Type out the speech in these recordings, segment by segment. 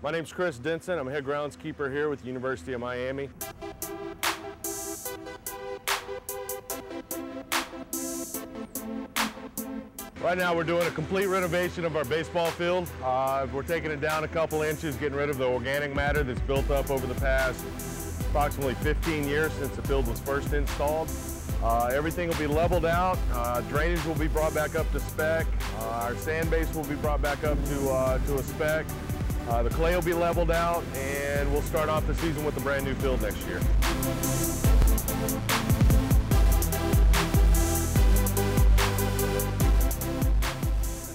My name's Chris Denson. I'm head groundskeeper here with the University of Miami. Right now we're doing a complete renovation of our baseball field. We're taking it down a couple inches, getting rid of the organic matter that's built up over the past approximately 15 years since the field was first installed. Everything will be leveled out. Drainage will be brought back up to spec. Our sand base will be brought back up to a spec. The clay will be leveled out, and we'll start off the season with a brand new field next year.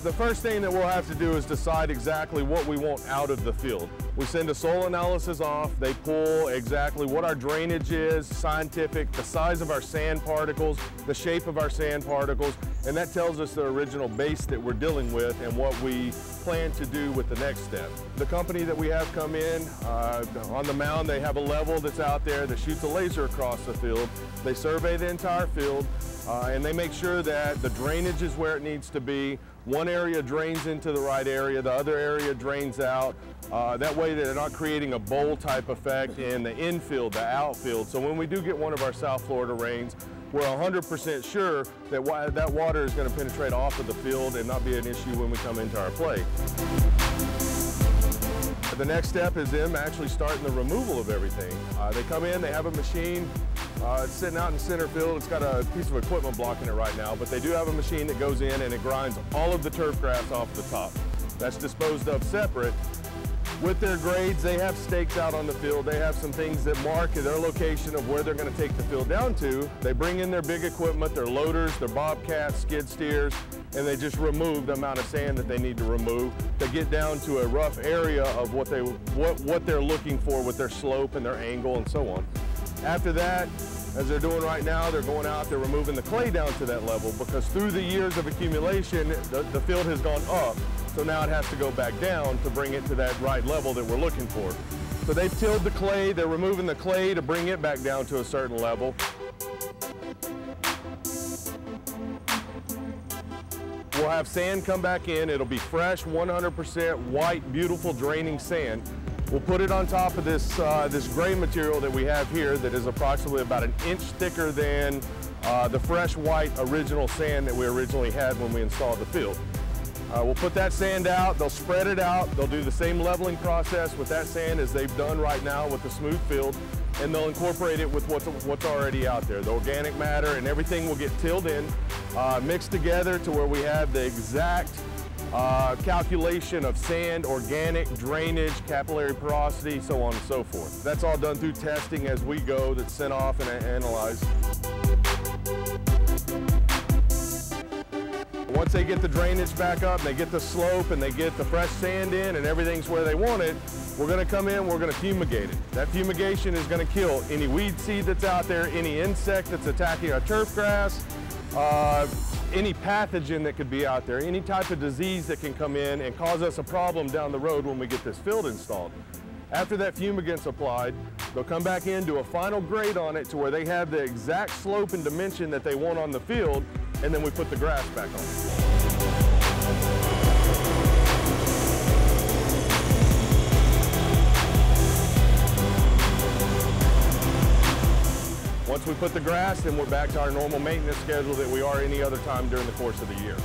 The first thing that we'll have to do is decide exactly what we want out of the field. We send a soil analysis off. They pull exactly what our drainage is, scientific, the size of our sand particles, the shape of our sand particles, and that tells us the original base that we're dealing with and what we plan to do with the next step. The company that we have come in, on the mound, they have a level that's out there that shoots a laser across the field. They survey the entire field, and they make sure that the drainage is where it needs to be. One area drains into the right area, the other area drains out. That way they're not creating a bowl type effect in the infield, the outfield. So when we do get one of our South Florida rains, we're 100% sure that that water is going to penetrate off of the field and not be an issue when we come into our play. The next step is them actually starting the removal of everything. They come in, they have a machine. It's sitting out in center field. It's got a piece of equipment blocking it right now, but they do have a machine that goes in and it grinds all of the turf grass off the top. That's disposed of separate. With their grades, they have stakes out on the field. They have some things that mark their location of where they're going to take the field down to. They bring in their big equipment, their loaders, their bobcats, skid steers, and they just remove the amount of sand that they need to remove to get down to a rough area of what they're looking for with their slope and their angle and so on. After that, as they're doing right now, they're going out, they're removing the clay down to that level because through the years of accumulation, the field has gone up. So now it has to go back down to bring it to that right level that we're looking for. So they've tilled the clay, they're removing the clay to bring it back down to a certain level. We'll have sand come back in. It'll be fresh, 100% white, beautiful draining sand. We'll put it on top of this, this gray material that we have here that is approximately about an inch thicker than the fresh white original sand that we originally had when we installed the field. We'll put that sand out, they'll spread it out, they'll do the same leveling process with that sand as they've done right now with the smooth field, and they'll incorporate it with what's already out there. The organic matter and everything will get tilled in, mixed together to where we have the exact calculation of sand, organic, drainage, capillary porosity, so on and so forth. That's all done through testing as we go, that's sent off and analyzed. Once they get the drainage back up, they get the slope and they get the fresh sand in and everything's where they want it, we're going to come in, we're going to fumigate it. That fumigation is going to kill any weed seed that's out there, any insect that's attacking our turf grass, any pathogen that could be out there, any type of disease that can come in and cause us a problem down the road when we get this field installed. After that fumigant's applied, they'll come back in, do a final grade on it to where they have the exact slope and dimension that they want on the field, and then we put the grass back on. Once we put the grass, then we're back to our normal maintenance schedule that we are any other time during the course of the year.